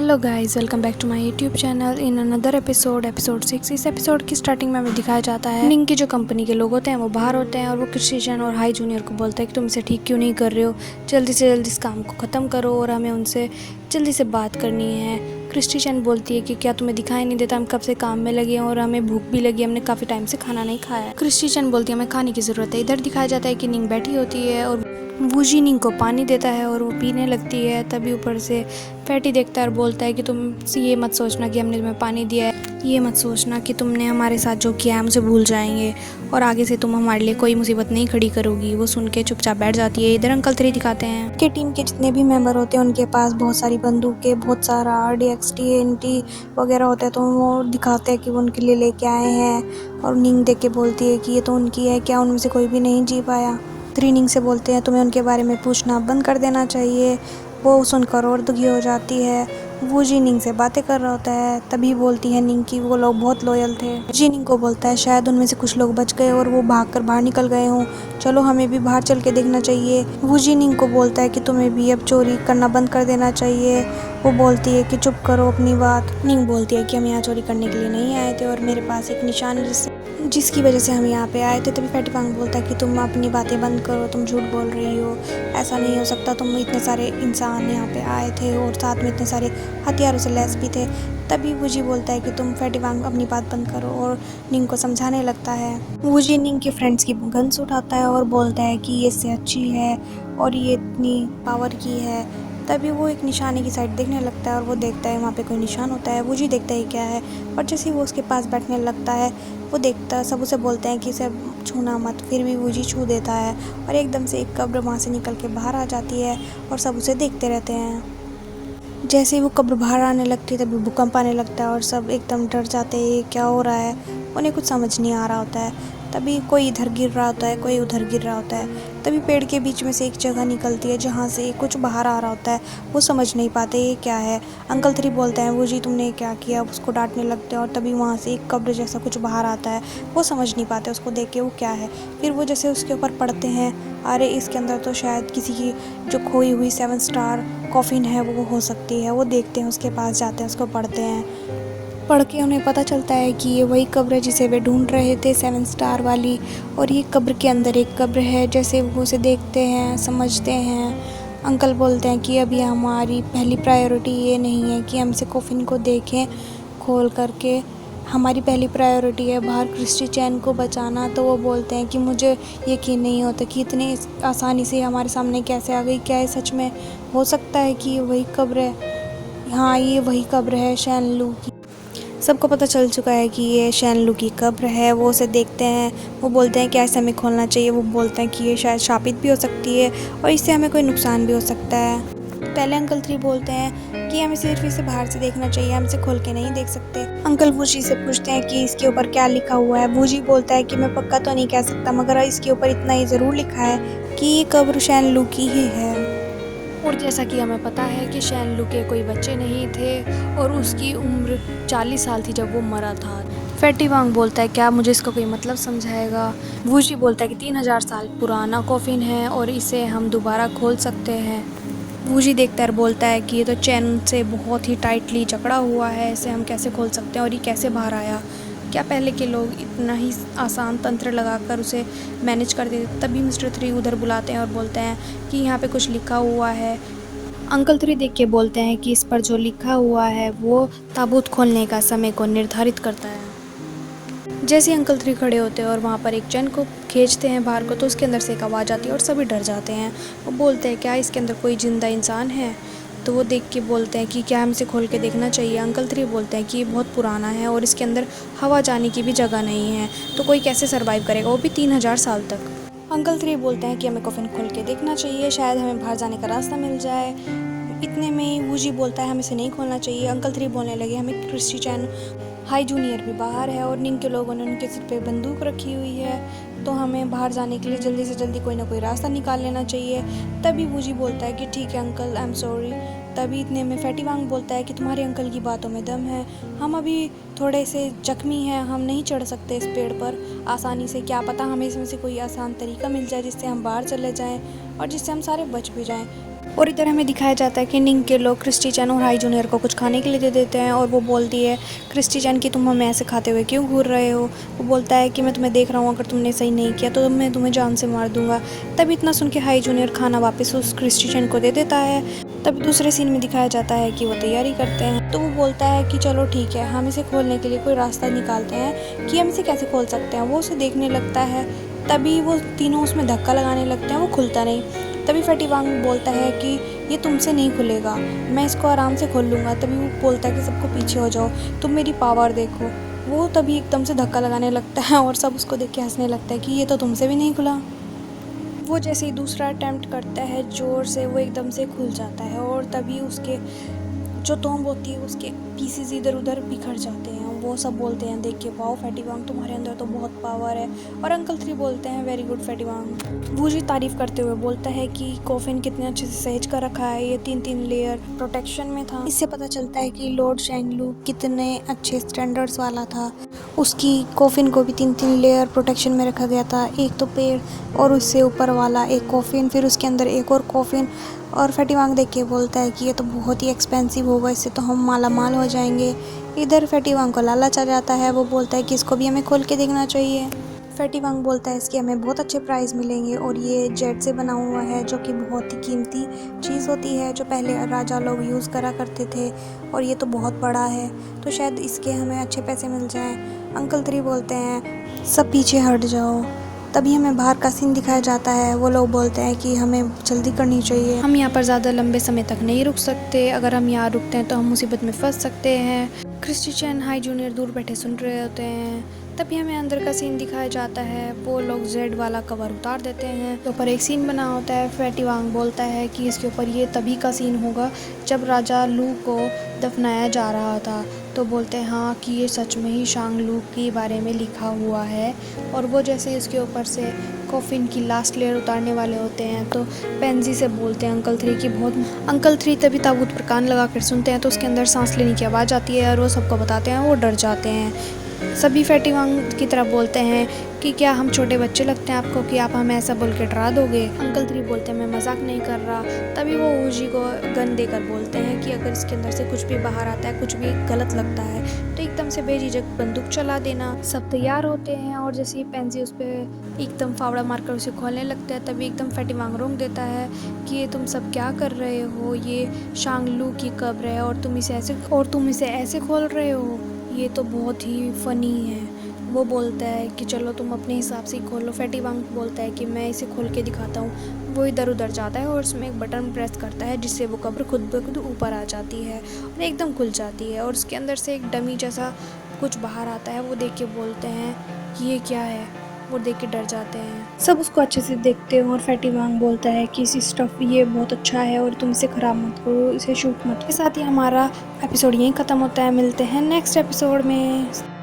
Hello guys, welcome back to my YouTube channel in another episode 6। इस episode की starting में हमें दिखाया जाता है निंग की जो कंपनी के लोग होते हैं वो बाहर होते हैं और वो क्रिस्टियन और हाई जूनियर को बोलते हैं कि तुम इसे ठीक क्यों नहीं कर रहे हो, जल्दी से जल्दी इस काम को ख़त्म करो और हमें उनसे जल्दी से बात करनी है। क्रिस्टियन बोलती है कि क्या तुम्हें दिखाई नहीं देता, हम कब से काम में लगे हैं और हमें भूख भी लगी, हमने काफ़ी टाइम से खाना नहीं खाया। क्रिस्टियन बोलती है हमें खाने की ज़रूरत है। इधर दिखाया जाता है कि निंग बैठी होती है और वूजी निंग को पानी देता है और वो पीने लगती है। तभी ऊपर से फैटी देखता है और बोलता है कि तुम ये मत सोचना कि हमने तुम्हें पानी दिया है, ये मत सोचना कि तुमने हमारे साथ जो किया है हम उसे भूल जाएंगे और आगे से तुम हमारे लिए कोई मुसीबत नहीं खड़ी करोगी। वो सुन के चुपचाप बैठ जाती है। इधर अंकल 3 दिखाते हैं कि टीम के जितने भी मेंबर होते हैं उनके पास बहुत सारी बंदूकें, बहुत सारा RDX TNT वगैरह होता है, तो वो दिखाते हैं कि वो उनके लिए लेके आए हैं। और निंग देख के बोलती है कि ये तो उनकी है, क्या उनमें से कोई भी नहीं जी पाया। निंग से बोलते हैं तुम्हें उनके बारे में पूछना बंद कर देना चाहिए। वो सुनकर और दुखी हो जाती है। वो निंग से बातें कर रहा होता है। तभी बोलती है निंग की वो लोग बहुत लॉयल थे। निंग को बोलता है शायद उनमें से कुछ लोग बच गए और वो भागकर बाहर निकल गए हों, चलो हमें भी बाहर चल के देखना चाहिए। वो निंग को बोलता है कि तुम्हें भी अब चोरी करना बंद कर देना चाहिए। वो बोलती है कि चुप करो अपनी बात। निंग बोलती है कि हम यहाँ चोरी करने के लिए नहीं आए थे और मेरे पास एक निशान है जिसकी वजह से हम यहाँ पे आए थे। तभी फैटी वांग बोलता है कि तुम अपनी बातें बंद करो, तुम झूठ बोल रही हो, ऐसा नहीं हो सकता, तुम इतने सारे इंसान यहाँ पे आए थे और साथ में इतने सारे हथियारों से लैस भी थे। तभी वूजी बोलता है कि तुम फैटी वांग अपनी बात बंद करो और निंग को समझाने लगता है। वूजी निंग के फ्रेंड्स की गन्स उठाता है और बोलता है कि ये इससे अच्छी है और ये इतनी पावर की है। तभी वो एक निशाने की साइड देखने लगता है और वो देखता है वहाँ पे कोई निशान होता है। वूजी देखता है क्या है, पर जैसे ही वो उसके पास बैठने लगता है वो देखता, सब उसे बोलते हैं कि इसे छूना मत, फिर भी वूजी छू देता है और एकदम से एक कब्र वहाँ से निकल के बाहर आ जाती है और सब उसे देखते रहते हैं। जैसे ही वो कब्र बाहर आने लगती है तभी भूकंप आने लगता है और सब एकदम डर जाते हैं, क्या हो रहा है, उन्हें कुछ समझ नहीं आ रहा होता है। तभी कोई इधर गिर रहा होता है, कोई उधर गिर रहा होता है। तभी पेड़ के बीच में से एक जगह निकलती है जहाँ से कुछ बाहर आ रहा होता है। वो समझ नहीं पाते ये क्या है। अंकल 3 बोलते हैं वो जी तुमने क्या किया, उसको डांटने लगते हैं और तभी वहाँ से एक कब्र जैसा कुछ बाहर आता है। वो समझ नहीं पाते उसको देख के वो क्या है। फिर वो जैसे उसके ऊपर पड़ते हैं, अरे इसके अंदर तो शायद किसी की जो खोई हुई 7 स्टार कॉफिन है वो हो सकती है। वो देखते हैं, उसके पास जाते हैं, उसको पढ़ते हैं। पढ़ के उन्हें पता चलता है कि ये वही कब्र है जिसे वे ढूंढ रहे थे, 7 स्टार वाली, और ये कब्र के अंदर एक कब्र है। जैसे वो उसे देखते हैं, समझते हैं। अंकल बोलते हैं कि अभी हमारी पहली प्रायोरिटी ये नहीं है कि हम इसे कॉफिन को देखें खोल करके, हमारी पहली प्रायोरिटी है बाहर क्रिस्टी चैन को बचाना। तो वो बोलते हैं कि मुझे यकीन नहीं होता कि इतनी आसानी से हमारे सामने कैसे आ गई, क्या ये सच में हो सकता है कि ये वही कब्र है। हाँ, ये वही कब्र है शैन लू की। सबको पता चल चुका है कि ये शैन लू की कब्र है। वो उसे देखते हैं, वो बोलते हैं कि ऐसे हमें खोलना चाहिए। वो बोलते हैं कि ये शायद शापित भी हो सकती है और इससे हमें कोई नुकसान भी हो सकता है। पहले अंकल 3 बोलते हैं कि हमें सिर्फ इसे बाहर से देखना चाहिए, हम इसे खोल के नहीं देख सकते। अंकल वूजी से पूछते हैं कि इसके ऊपर क्या लिखा हुआ है। वूजी बोलता है कि मैं पक्का तो नहीं कह सकता, मगर इसके ऊपर इतना ही ज़रूर लिखा है कि ये कब्र शैन लू की ही है। और जैसा कि हमें पता है कि शैन लू के कोई बच्चे नहीं थे और उसकी उम्र 40 साल थी जब वो मरा था। फैटी वांग बोलता है क्या मुझे इसका कोई मतलब समझाएगा। वूजी बोलता है कि 3000 साल पुराना कॉफिन है और इसे हम दोबारा खोल सकते हैं। वूजी देखता है और बोलता है कि ये तो चैन से बहुत ही टाइटली जकड़ा हुआ है, इसे हम कैसे खोल सकते हैं और ये कैसे बाहर आया। क्या पहले के लोग इतना ही आसान तंत्र लगाकर उसे मैनेज कर देते। तभी मिस्टर 3 उधर बुलाते हैं और बोलते हैं कि यहाँ पे कुछ लिखा हुआ है। अंकल 3 देख के बोलते हैं कि इस पर जो लिखा हुआ है वो ताबूत खोलने का समय को निर्धारित करता है। जैसे ही अंकल 3 खड़े होते हैं और वहाँ पर एक चैन को खींचते हैं बाहर को, तो उसके अंदर से एक आवाज़ आती है और सभी डर जाते हैं। वो बोलते हैं क्या इसके अंदर कोई जिंदा इंसान है। तो वो देख के बोलते हैं कि क्या हम इसे खोल के देखना चाहिए। अंकल 3 बोलते हैं कि ये बहुत पुराना है और इसके अंदर हवा जाने की भी जगह नहीं है, तो कोई कैसे सर्वाइव करेगा, वो भी 3000 साल तक। अंकल 3 बोलते हैं कि हमें कॉफिन खोल के देखना चाहिए, शायद हमें बाहर जाने का रास्ता मिल जाए। इतने में ही वूजी बोलता है हमें इसे नहीं खोलना चाहिए। अंकल 3 बोलने लगे हमें क्रिस्टी चैन हाई जूनियर भी बाहर है और निंग के लोगों ने उनके सिर पे बंदूक रखी हुई है, तो हमें बाहर जाने के लिए जल्दी से जल्दी कोई ना कोई रास्ता निकाल लेना चाहिए। तभी वूजी बोलता है कि ठीक है अंकल, आई एम सॉरी। तभी इतने में फैटी वांग बोलता है कि तुम्हारे अंकल की बातों में दम है, हम अभी थोड़े से जख्मी हैं, हम नहीं चढ़ सकते इस पेड़ पर आसानी से, क्या पता हमें इसमें से कोई आसान तरीका मिल जाए जिससे हम बाहर चले जाएं और जिससे हम सारे बच भी जाएं। और इधर हमें दिखाया जाता है कि निंग के लोग क्रिस्टी चैन और हाई जूनियर को कुछ खाने के लिए दे देते हैं और वो बोलती है क्रिस्टी चैन कि तुम हमें ऐसे खाते हुए क्यों घूर रहे हो। वो बोलता है कि मैं तुम्हें देख रहा हूँ, अगर तुमने सही नहीं किया तो मैं तुम्हें जान से मार दूंगा। तभी इतना सुन के हाई जूनियर खाना वापस उस क्रिस्टी चैन को दे देता है। तभी दूसरे सीन में दिखाया जाता है कि वो तैयारी करते हैं। तो वो बोलता है कि चलो ठीक है, हम इसे खोलने के लिए कोई रास्ता निकालते हैं कि हम इसे कैसे खोल सकते हैं। वो उसे देखने लगता है। तभी वो तीनों उसमें धक्का लगाने लगते हैं, वो खुलता नहीं। तभी फटी वांग बोलता है कि ये तुमसे नहीं खुलेगा, मैं इसको आराम से खोल लूँगा। तभी वो बोलता है कि सबको पीछे हो जाओ, तुम मेरी पावर देखो। वो तभी एकदम से धक्का लगाने लगता है और सब उसको देख के हंसने लगता है कि ये तो तुमसे भी नहीं खुला। वो जैसे ही दूसरा अटेम्प्ट करता है ज़ोर से, वो एकदम से खुल जाता है और तभी उसके जो टॉम्ब होती है उसके पीसेस इधर उधर बिखर जाते हैं। वो सब बोलते हैं देख के, वाओ फैटी वांग तुम्हारे अंदर तो बहुत पावर है। और अंकल 3 बोलते हैं वेरी गुड फैटी वांग। वो जी तारीफ़ करते हुए बोलता है कि कॉफिन कितने अच्छे से सहेज कर रखा है, ये 3-3 लेयर प्रोटेक्शन में था। इससे पता चलता है कि लॉर्ड शैंगलू कितने अच्छे स्टैंडर्ड्स वाला था। उसकी कॉफिन को भी 3-3 लेयर प्रोटेक्शन में रखा गया था, एक तो पेड़ और उससे ऊपर वाला एक कॉफिन, फिर उसके अंदर एक और कॉफिन। और फैटी वांग देख के बोलता है कि ये तो बहुत ही एक्सपेंसिव होगा, इससे तो हम माला माल हो जाएंगे। इधर फैटी वांग को लालच आ जाता है, वो बोलता है कि इसको भी हमें खोल के देखना चाहिए। फैटी वांग बोलता है इसके हमें बहुत अच्छे प्राइस मिलेंगे और ये जेड से बना हुआ है, जो कि बहुत ही कीमती चीज़ होती है, जो पहले राजा लोग यूज़ करा करते थे। और ये तो बहुत बड़ा है, तो शायद इसके हमें अच्छे पैसे मिल जाएं। अंकल 3 बोलते हैं सब पीछे हट जाओ। तभी हमें बाहर का सीन दिखाया जाता है। वो लोग बोलते हैं कि हमें जल्दी करनी चाहिए, हम यहाँ पर ज़्यादा लंबे समय तक नहीं रुक सकते, अगर हम यहाँ रुकते हैं तो हम मुसीबत में फंस सकते हैं। क्रिस्टी चैन हाई जूनियर दूर बैठे सुन रहे होते हैं। तभी हमें अंदर का सीन दिखाया जाता है। वो लोग जेड वाला कवर उतार देते हैं, तो ऊपर एक सीन बना होता है। फैटी वांग बोलता है कि इसके ऊपर ये तभी का सीन होगा जब राजा लू को दफनाया जा रहा था। तो बोलते हैं हाँ कि ये सच में ही शांग लू के बारे में लिखा हुआ है। और वो जैसे इसके ऊपर से कॉफिन की लास्ट लेयर उतारने वाले होते हैं तो पेंजी से बोलते हैं अंकल 3 की बहुत। अंकल 3 तभी ताबूत पर कान लगा कर सुनते हैं तो उसके अंदर सांस लेने की आवाज़ आती है और वो सबको बताते हैं, वो डर जाते हैं। सभी फैटी वांग की तरह बोलते हैं कि क्या हम छोटे बच्चे लगते हैं आपको कि आप हमें ऐसा बोल के डरा दोगे। अंकल 3 बोलते हैं मैं मजाक नहीं कर रहा। तभी वो ऊजी को गन देकर बोलते हैं कि अगर इसके अंदर से कुछ भी बाहर आता है, कुछ भी गलत लगता है तो एकदम से बेझिझक बंदूक चला देना। सब तैयार होते हैं और जैसे ही पेंजी उस पर एकदम फावड़ा मारकर उसे खोलने लगता है तभी एकदम फैटी वांग रोक देता है कि ये तुम सब क्या कर रहे हो, ये शांग लू की कब्र है और तुम इसे ऐसे खोल रहे हो, ये तो बहुत ही फ़नी है। वो बोलता है कि चलो तुम अपने हिसाब से ही खोल लो। फैटी वांग बोलता है कि मैं इसे खोल के दिखाता हूँ। वो इधर उधर जाता है और उसमें एक बटन प्रेस करता है जिससे वो कब्र खुद ब खुद ऊपर आ जाती है और एकदम खुल जाती है और उसके अंदर से एक डमी जैसा कुछ बाहर आता है। वो देख के बोलते हैं कि ये क्या है, वो देख के डर जाते हैं। सब उसको अच्छे से देखते हैं और फैटी वांग बोलता है कि इसी स्टफ ये बहुत अच्छा है और तुम इसे ख़राब मत करो, इसे शूट मत करो। इसके साथ ही हमारा एपिसोड यहीं ख़त्म होता है। मिलते हैं नेक्स्ट एपिसोड में।